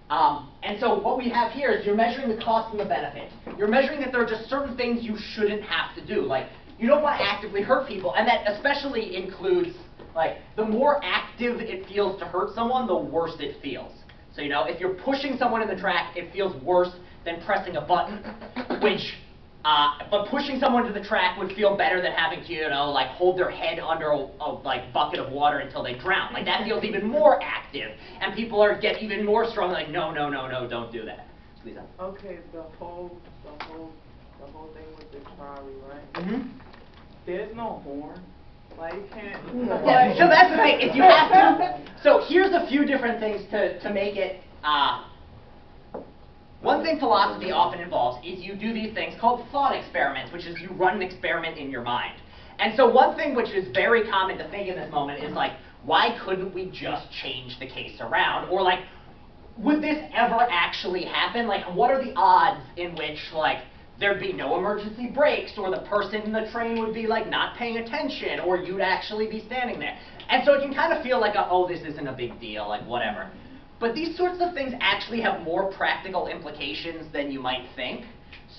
And so what we have here is you're measuring the cost and the benefit. You're measuring that there are just certain things you shouldn't have to do. Like, you don't want to actively hurt people, and that especially includes, like, the more active it feels to hurt someone, the worse it feels. So, you know, if you're pushing someone in the track, it feels worse than pressing a button, which, but pushing someone to the track would feel better than having to, you know, like, hold their head under a like, bucket of water until they drown. Like, that feels even more active, and people get even more strong, like, no, no, no, no, don't do that. Lisa? Okay, the whole thing with the trolley, right? Mm-hmm. There's no horn. Like, you can't. Yeah, so that's the thing. If you have to, so here's a few different things to make it. One thing philosophy often involves is you do these things called thought experiments, which is you run an experiment in your mind. And so one thing which is very common to think in this moment is like, why couldn't we just change the case around? Or like, would this ever actually happen? Like, what are the odds in which, like, there'd be no emergency brakes, or the person in the train would be, like, not paying attention, or you'd actually be standing there? And so it can kind of feel like, oh, this isn't a big deal, like, whatever. But these sorts of things actually have more practical implications than you might think.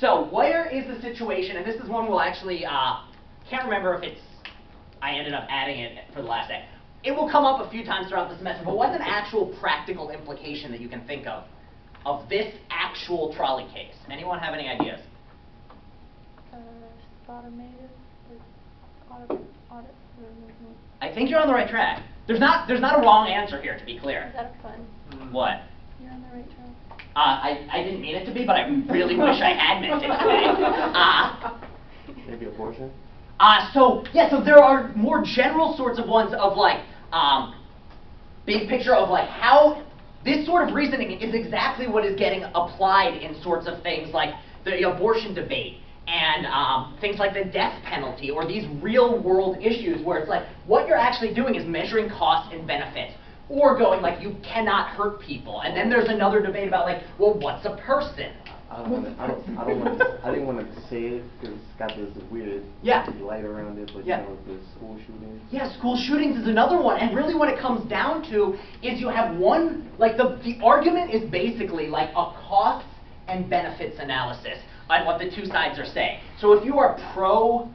So where is the situation, and this is one we'll actually, can't remember if it's, I ended up adding it for the last day. It will come up a few times throughout the semester, but what's an actual practical implication that you can think of this actual trolley case? Anyone have any ideas? Automated, like audit. I think you're on the right track. There's not a wrong answer here, to be clear. Is that a fun? What? You're on the right track. I didn't mean it to be, but I really wish I had meant it to be. Maybe abortion? So there are more general sorts of ones of like, big picture of like how this sort of reasoning is exactly what is getting applied in sorts of things like the abortion debate and things like the death penalty or these real world issues where it's like what you're actually doing is measuring costs and benefits. Or going like, you cannot hurt people. And then there's another debate about like, well, what's a person? I didn't want to say it because it's got this weird light around it, but you know, the school shootings. Yeah, school shootings is another one. And really what it comes down to is you have one, like the argument is basically like a costs and benefits analysis on what the two sides are saying. So if you are pro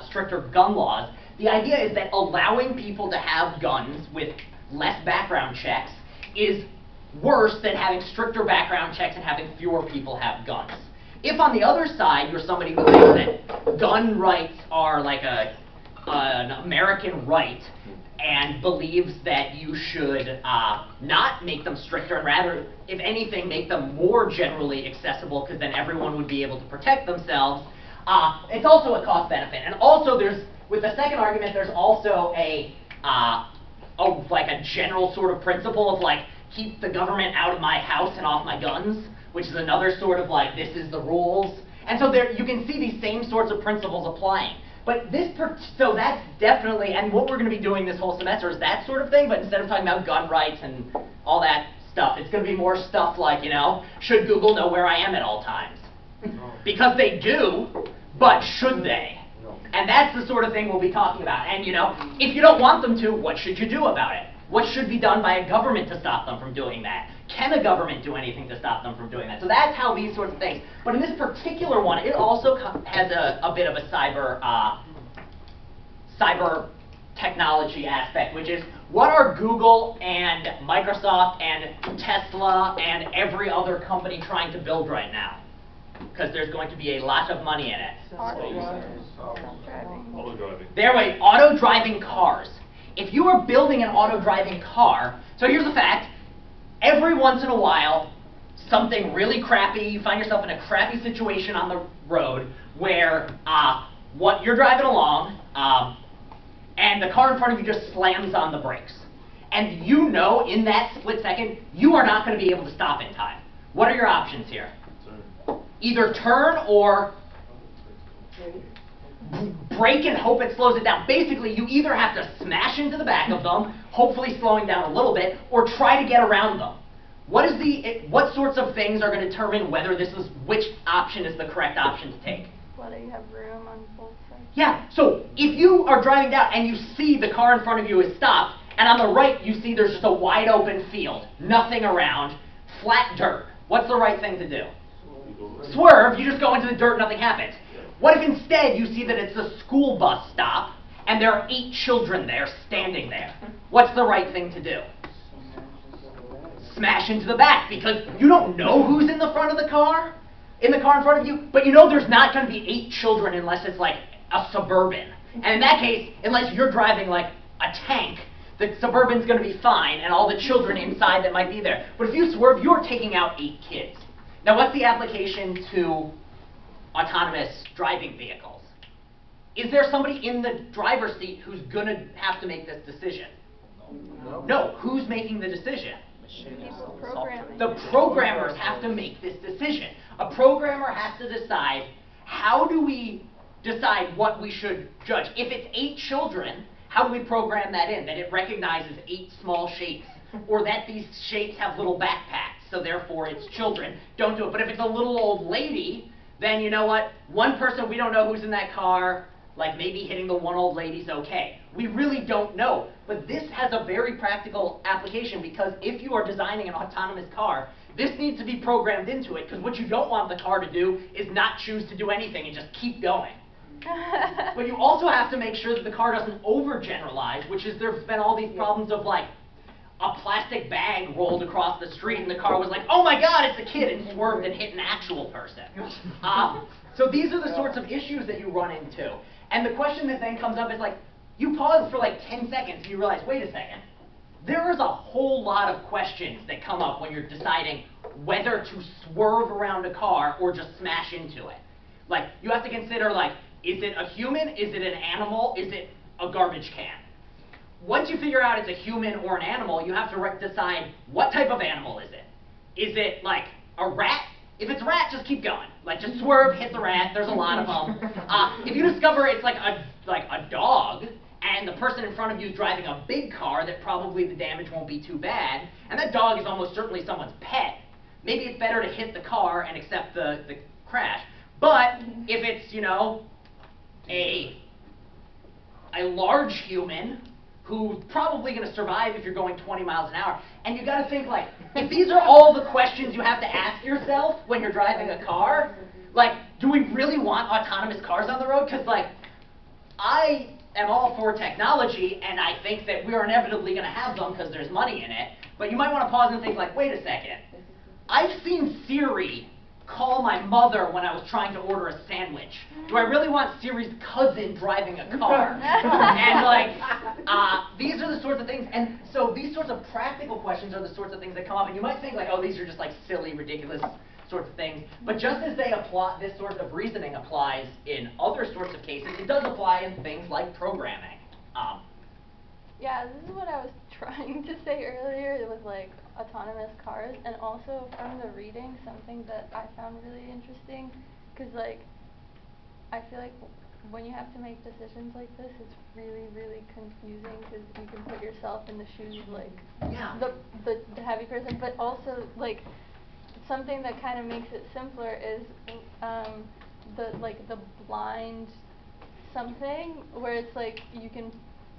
stricter gun laws, the idea is that allowing people to have guns with less background checks is worse than having stricter background checks and having fewer people have guns. If on the other side you're somebody who thinks that gun rights are like an American right and believes that you should not make them stricter and rather, if anything, make them more generally accessible because then everyone would be able to protect themselves, it's also a cost benefit. And also with the second argument, there's also a general sort of principle of like, keep the government out of my house and off my guns, which is another sort of like, this is the rules. And so there, you can see these same sorts of principles applying. But so that's definitely, and what we're going to be doing this whole semester is that sort of thing, but instead of talking about gun rights and all that stuff, it's going to be more stuff like, you know, should Google know where I am at all times? Because they do, but should they? And that's the sort of thing we'll be talking about. And, you know, if you don't want them to, what should you do about it? What should be done by a government to stop them from doing that? Can a government do anything to stop them from doing that? So that's how these sorts of things. But in this particular one, it also has a bit of a cyber technology aspect, which is what are Google and Microsoft and Tesla and every other company trying to build right now? Because there's going to be a lot of money in it. Auto-driving cars. If you are building an auto-driving car, so here's the fact, every once in a while, something really crappy, you find yourself in a crappy situation on the road where you're driving along, and the car in front of you just slams on the brakes. And you know in that split second, you are not going to be able to stop in time. What are your options here? Either turn or brake and hope it slows it down. Basically, you either have to smash into the back of them, hopefully slowing down a little bit, or try to get around them. What sorts of things are going to determine which option is the correct option to take? Whether you have room on both sides. Yeah, so if you are driving down and you see the car in front of you is stopped, And on the right, you see there's just a wide open field, nothing around, flat dirt. What's the right thing to do? Swerve, you just go into the dirt, nothing happens. What if instead you see that it's a school bus stop, and there are 8 children there standing there? What's the right thing to do? Smash into the back, because you don't know who's in the front of the car, in front of you, but you know there's not going to be 8 children unless it's like a Suburban. And in that case, unless you're driving like a tank, the Suburban's going to be fine, and all the children inside that might be there. But if you swerve, you're taking out 8 kids. Now, what's the application to autonomous driving vehicles? Is there somebody in the driver's seat who's going to have to make this decision? No. Who's making the decision? People programming. The programmers have to make this decision. A programmer has to decide, how do we decide what we should judge? If it's 8 children, how do we program that in? That it recognizes 8 small shapes, or that these shapes have little backpacks, so therefore it's children. Don't do it. But if it's a little old lady, then you know what? One person, we don't know who's in that car, like maybe hitting the one old lady's okay. We really don't know. But this has a very practical application, because if you are designing an autonomous car, this needs to be programmed into it, because what you don't want the car to do is not choose to do anything and just keep going. But you also have to make sure that the car doesn't overgeneralize, which is there's been all these problems of like a plastic bag rolled across the street and the car was like, oh my god, it's a kid, and swerved and hit an actual person. So these are the sorts of issues that you run into. And the question that then comes up is like, you pause for like 10 seconds and you realize, wait a second, there is a whole lot of questions that come up when you're deciding whether to swerve around a car or just smash into it. Like, you have to consider, like, is it a human? Is it an animal? Is it a garbage can? Once you figure out it's a human or an animal, you have to decide what type of animal is it. Is it like a rat? If it's a rat, just keep going. Like, just swerve, hit the rat. There's a lot of them. If you discover it's like a dog, and the person in front of you is driving a big car, that probably the damage won't be too bad, and that dog is almost certainly someone's pet, maybe it's better to hit the car and accept the crash. But if it's, you know, a large human who's probably going to survive if you're going 20 miles an hour, and you got to think, like, if these are all the questions you have to ask yourself when you're driving a car, like, do we really want autonomous cars on the road? Because, like, I am all for technology, and I think that we are inevitably going to have them because there's money in it, but you might want to pause and think, like, wait a second, I've seen Siri call my mother when I was trying to order a sandwich. Do I really want Siri's cousin driving a car? And like, these are the sorts of things, and so these sorts of practical questions are the sorts of things that come up, and you might think like, oh, these are just like silly, ridiculous sorts of things, but just as they apply, this sort of reasoning applies in other sorts of cases, it does apply in things like programming. Yeah, this is what I was trying to say earlier with like autonomous cars, and also from the reading, something that I found really interesting, because like I feel like when you have to make decisions like this, it's really, really confusing, because you can put yourself in the shoes like the heavy person, but also like something that kind of makes it simpler is the blind something, where it's like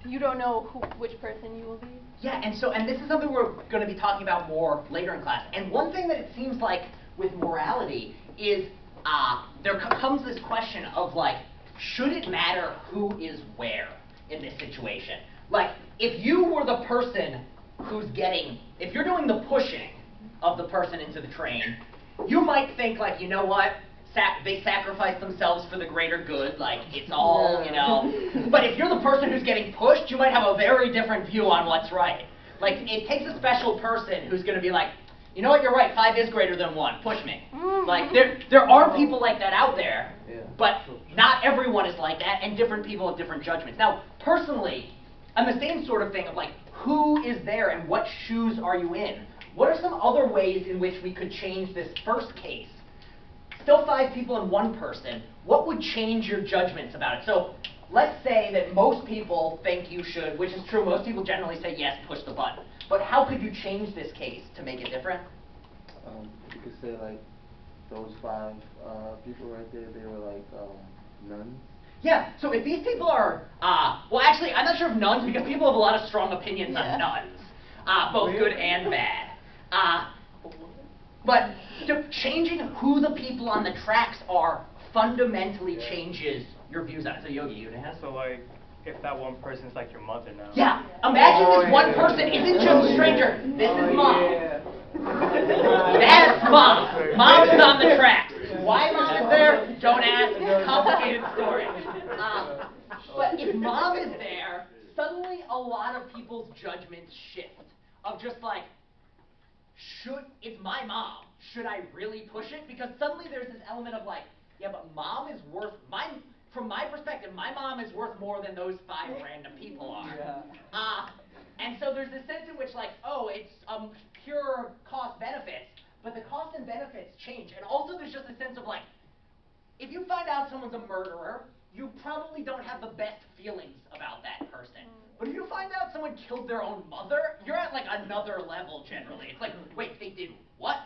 you don't know which person you will be. Yeah, and this is something we're going to be talking about more later in class. And one thing that it seems like with morality is there comes this question of like, should it matter who is where in this situation? Like, if you were the person who's if you're doing the pushing of the person into the train, you might think like, you know what? They sacrifice themselves for the greater good, like, it's all, you know. But if you're the person who's getting pushed, you might have a very different view on what's right. Like, it takes a special person who's going to be like, you know what, you're right, 5 is greater than 1, push me. Like, there are people like that out there, but not everyone is like that, and different people have different judgments. Now, personally, I'm the same sort of thing of like, who is there and what shoes are you in? What are some other ways in which we could change this first case? Still 5 people and 1 person, what would change your judgments about it? So let's say that most people think you should, which is true, most people generally say yes, push the button. But how could you change this case to make it different? You could say like those 5 people right there, they were like nuns. Yeah, so if these people are, well actually, I'm not sure if nuns, because people have a lot of strong opinions on nuns, both good and bad. But changing who the people on the tracks are fundamentally changes your views on it. So Yogi, you gonna ask? So like, if that one person's like your mother now. Yeah, imagine this one person isn't just a stranger, this is mom. That's mom. Mom is on the tracks. Why mom is there? Don't ask. Complicated story. But if mom is there, suddenly a lot of people's judgments shift. Of just like, it's my mom. Should I really push it? Because suddenly there's this element of like, yeah, but mom is worth, from my perspective, my mom is worth more than those 5 random people are. Yeah. And so there's this sense in which like, oh, it's pure cost benefits, but the cost and benefits change. And also there's just a sense of like, if you find out someone's a murderer, you probably don't have the best feelings about that person. But if you find out someone killed their own mother, you're at like another level generally. It's like, wait, they did what?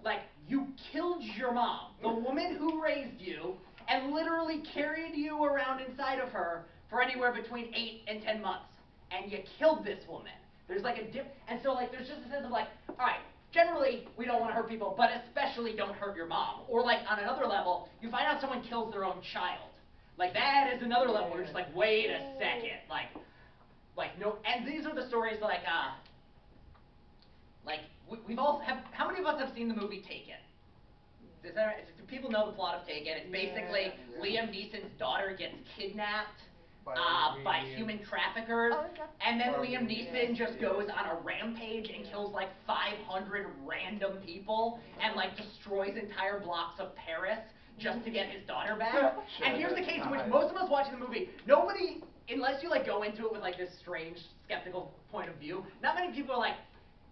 Like, you killed your mom, the woman who raised you, and literally carried you around inside of her for anywhere between 8 and 10 months. And you killed this woman. There's like and so like there's just a sense of like, alright, generally we don't want to hurt people, but especially don't hurt your mom. Or like on another level, you find out someone kills their own child. Like that is another level where you're just like, wait a second. Like no, and these are the stories like we've all how many of us have seen the movie Taken? Do people know the plot of Taken? It's basically Liam Neeson's daughter gets kidnapped by human traffickers, and then Liam Neeson just goes on a rampage and kills like 500 random people and like destroys entire blocks of Paris just to get his daughter back. And here's the case in which most of us watching the movie, nobody, unless you like go into it with like this strange skeptical point of view, not many people are like,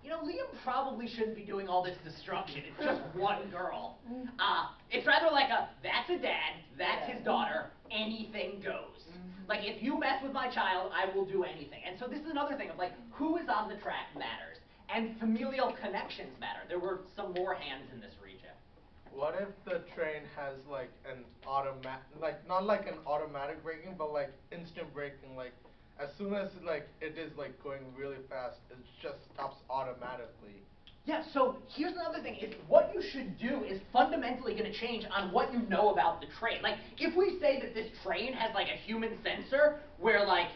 you know, Liam probably shouldn't be doing all this destruction. It's just one girl. It's rather like that's a dad, that's his daughter, anything goes. Like, if you mess with my child, I will do anything. And so this is another thing of like, who is on the track matters. And familial connections matter. There were some more hands in this region. What if the train has like an not like an automatic braking, but like instant braking, like as soon as like it is like going really fast, it just stops automatically. Yeah, so here's another thing, is what you should do is fundamentally going to change on what you know about the train. Like, if we say that this train has like a human sensor, where like,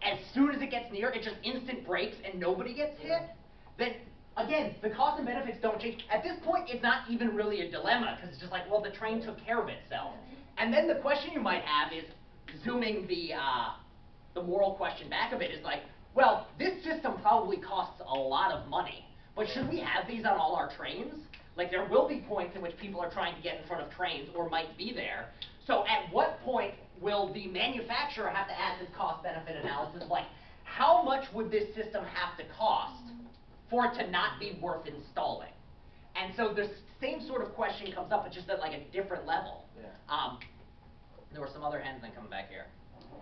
as soon as it gets near, it just instant brakes and nobody gets hit, then again, the cost and benefits don't change. At this point, it's not even really a dilemma, because it's just like, well, the train took care of itself. And then the question you might have is, zooming the moral question back of it is like, well, this system probably costs a lot of money, but should we have these on all our trains? Like, there will be points in which people are trying to get in front of trains, or might be there. So at what point will the manufacturer have to ask this cost-benefit analysis, like, how much would this system have to cost for it to not be worth installing? And so the same sort of question comes up, but just at like a different level. Yeah. There were some other hands then coming back here.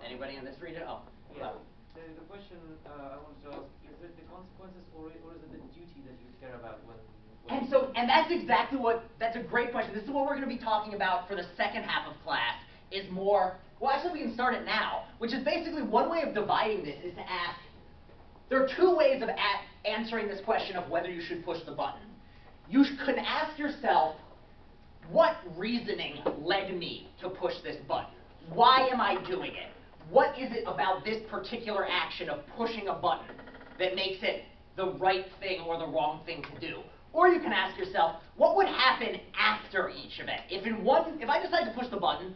Anybody in this region? Oh. Yeah. The question I wanted to ask, is it the consequences or is it the duty that you care about when and that's exactly that's a great question. This is what we're going to be talking about for the second half of class, is more, well actually we can start it now, which is basically one way of dividing this is to ask, there are two ways of answering this question of whether you should push the button. You can ask yourself, what reasoning led me to push this button? Why am I doing it? What is it about this particular action of pushing a button that makes it the right thing or the wrong thing to do? Or you can ask yourself, what would happen after each event? If I decide to push the button,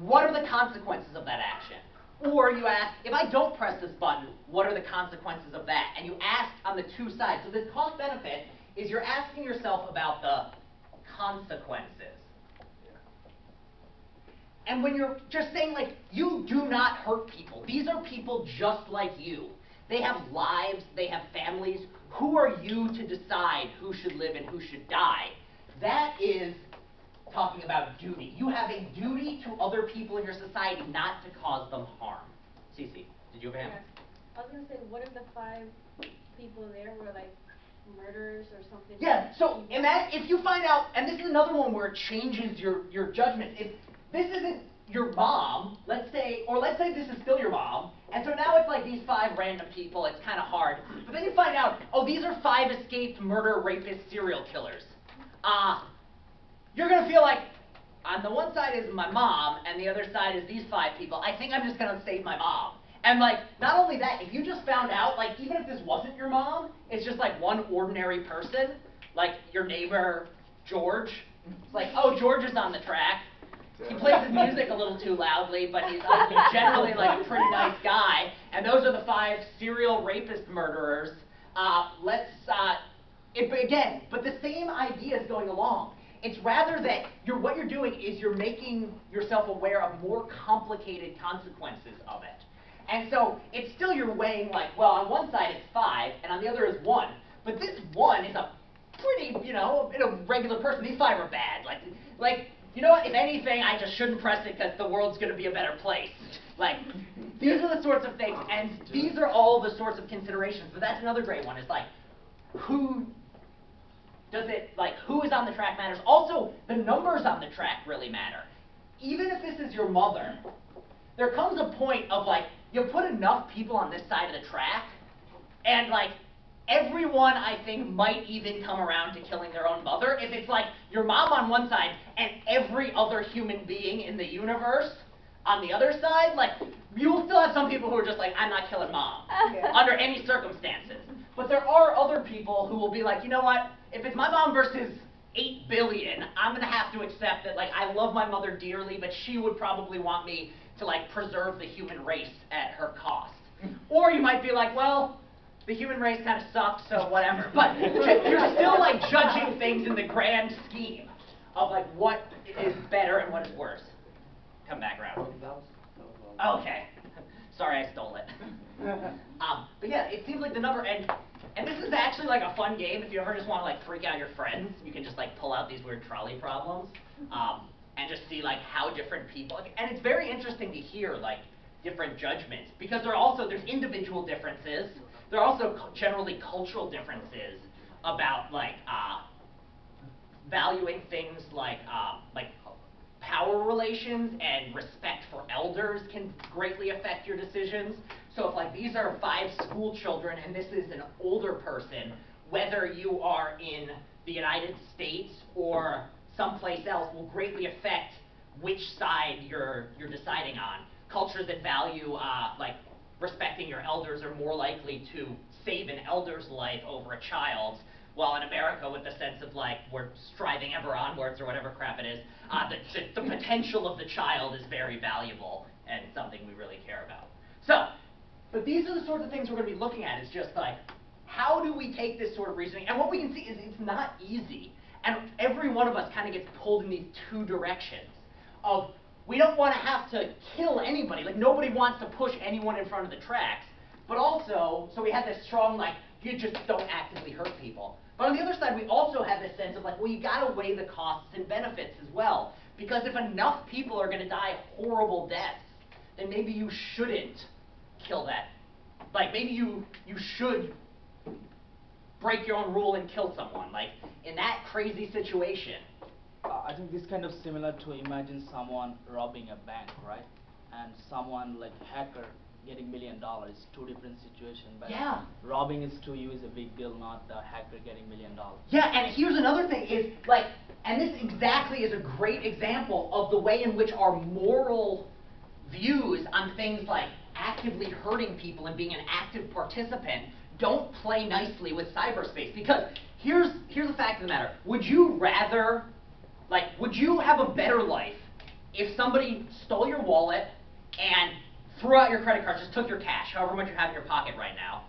what are the consequences of that action? Or you ask, if I don't press this button, what are the consequences of that? And you ask on the two sides. So this cost benefit is you're asking yourself about the consequences. And when you're just saying, like, you do not hurt people. These are people just like you. They have lives, they have families. Who are you to decide who should live and who should die? That is talking about duty. You have a duty to other people in your society not to cause them harm. Cece, did you have a hand? I was going to say, what if the 5 people there were like murderers or something? Yeah, so if you find out, and this is another one where it changes your judgment. If this isn't your mom, let's say this is still your mom, and so now it's like these 5 random people, it's kind of hard. But then you find out, oh, these are 5 escaped murder, rapist, serial killers. You're going to feel like, on the one side is my mom, and the other side is these 5 people. I think I'm just going to save my mom. And like, not only that, if you just found out, like, even if this wasn't your mom, it's just like one ordinary person, like your neighbor, George. It's like, oh, George is on the track. He plays his music a little too loudly, but he's generally like a pretty nice guy. And those are the 5 serial rapist murderers. Again, but the same idea is going along. It's rather that what you're doing is you're making yourself aware of more complicated consequences of it. And so it's still you're weighing like, well, on one side it's 5, and on the other is 1. But this 1 is a pretty, a regular person. These 5 are bad. Like, you know what? If anything, I just shouldn't press it because the world's going to be a better place. Like, these are the sorts of things, and these are all the sorts of considerations. But that's another great one. Is like, who is on the track matters. Also, the numbers on the track really matter. Even if this is your mother, there comes a point of like, you put enough people on this side of the track, and like, everyone, I think, might even come around to killing their own mother. If it's like your mom on one side and every other human being in the universe on the other side, like, you'll still have some people who are just like, I'm not killing mom, under any circumstances. But there are other people who will be like, you know what, if it's my mom versus 8 billion, I'm going to have to accept that, like, I love my mother dearly, but she would probably want me to, like, preserve the human race at her cost. Or you might be like, well, the human race kind of sucks, so whatever. But you're still like judging things in the grand scheme of like what is better and what is worse. Come back around. Okay. Sorry, I stole it. But yeah, it seems like the number, and this is actually like a fun game. If you ever just want to like freak out your friends, you can just like pull out these weird trolley problems and just see like how different people. And it's very interesting to hear like different judgments because there's individual differences. There are also generally cultural differences about like valuing things like power relations and respect for elders can greatly affect your decisions. So if like these are 5 school children and this is an older person, whether you are in the United States or someplace else will greatly affect which side you're deciding on. Cultures that value like respecting your elders are more likely to save an elder's life over a child's, while in America, with the sense of like we're striving ever onwards or whatever crap it is, the potential of the child is very valuable and something we really care about. So, but these are the sorts of things we're going to be looking at, is just like, how do we take this sort of reasoning? And what we can see is it's not easy. And every one of us kind of gets pulled in these 2 directions of, we don't want to have to kill anybody. Like, nobody wants to push anyone in front of the tracks. But also, so we have this strong, like, you just don't actively hurt people. But on the other side, we also have this sense of, like, well, you got to weigh the costs and benefits as well. Because if enough people are going to die horrible deaths, then maybe you shouldn't kill that. Like, maybe you should break your own rule and kill someone. Like, in that crazy situation. I think this kind of similar to, imagine someone robbing a bank, right? And someone like hacker getting $1 million, 2 different situations. But yeah, robbing is to you is a big deal, not the hacker getting $1 million. Yeah, and here's another thing is like, and this exactly is a great example of the way in which our moral views on things like actively hurting people and being an active participant don't play nicely with cyberspace. Because here's the fact of the matter: would you rather? Like, would you have a better life if somebody stole your wallet and threw out your credit card, just took your cash, however much you have in your pocket right now,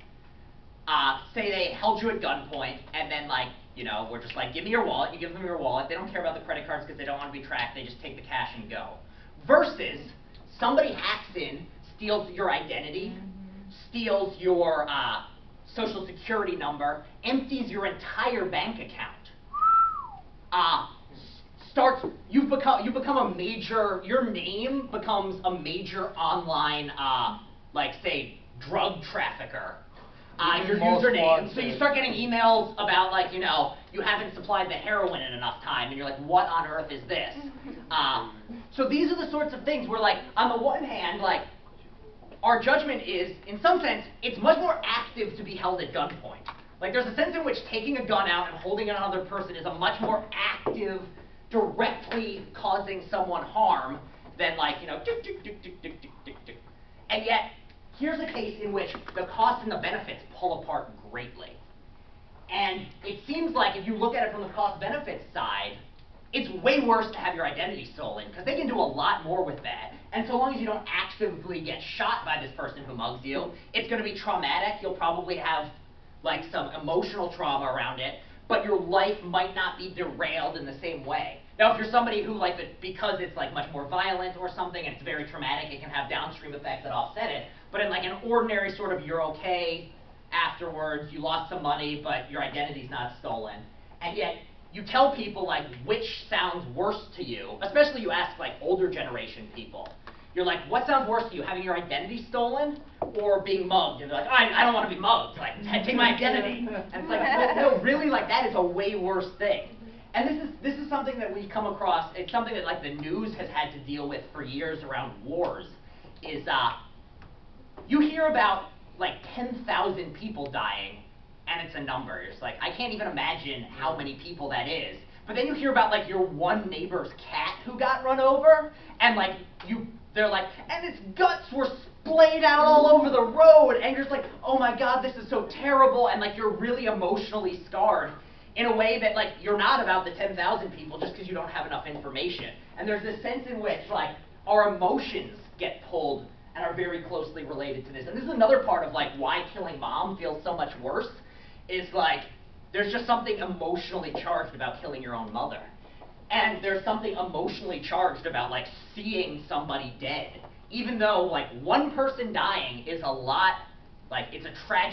say they held you at gunpoint, and then, like, we're just like, give me your wallet, you give them your wallet, they don't care about the credit cards because they don't want to be tracked, they just take the cash and go. Versus, somebody hacks in, steals your identity, steals your social security number, empties your entire bank account. You become a major, your name becomes a major online, like, say, drug trafficker. Your username. So you start getting emails about, like, you haven't supplied the heroin in enough time, and you're like, what on earth is this? So these are the sorts of things where, like, on the one hand, like, our judgment is, in some sense, it's much more active to be held at gunpoint. Like, there's a sense in which taking a gun out and holding it on another person is a much more active, directly causing someone harm than, like, you know, tick, tick, tick, tick, tick, tick, tick, tick. And yet, here's a case in which the costs and the benefits pull apart greatly. And it seems like if you look at it from the cost-benefit side, it's way worse to have your identity stolen, because they can do a lot more with that. And so long as you don't actively get shot by this person who mugs you, it's going to be traumatic. You'll probably have, like, some emotional trauma around it, but your life might not be derailed in the same way. Now, if you're somebody who, like, because it's, like, much more violent or something, and it's very traumatic, it can have downstream effects that offset it. But in, like, an ordinary sort of you're okay afterwards, you lost some money, but your identity's not stolen. And yet, you tell people, like, which sounds worse to you, especially you ask, like, older generation people. You're like, what sounds worse to you, having your identity stolen or being mugged? And they're like, I don't want to be mugged, like, take my identity. And it's like, no, really, like, that is a way worse thing. And this is something that we've come across, it's something that, like, the news has had to deal with for years around wars, is, you hear about, like, 10,000 people dying, and it's a number. It's like, I can't even imagine how many people that is. But then you hear about, like, your one neighbor's cat who got run over, and, like, they're like, and its guts were splayed out all over the road, and you're just like, oh my god, this is so terrible, and, like, you're really emotionally scarred in a way that, like, you're not about the 10,000 people just because you don't have enough information. And there's this sense in which, like, our emotions get pulled and are very closely related to this. And this is another part of, like, why killing mom feels so much worse, is, like, there's just something emotionally charged about killing your own mother. And there's something emotionally charged about, like, seeing somebody dead. Even though, like, one person dying is a lot, like, it's a tragedy.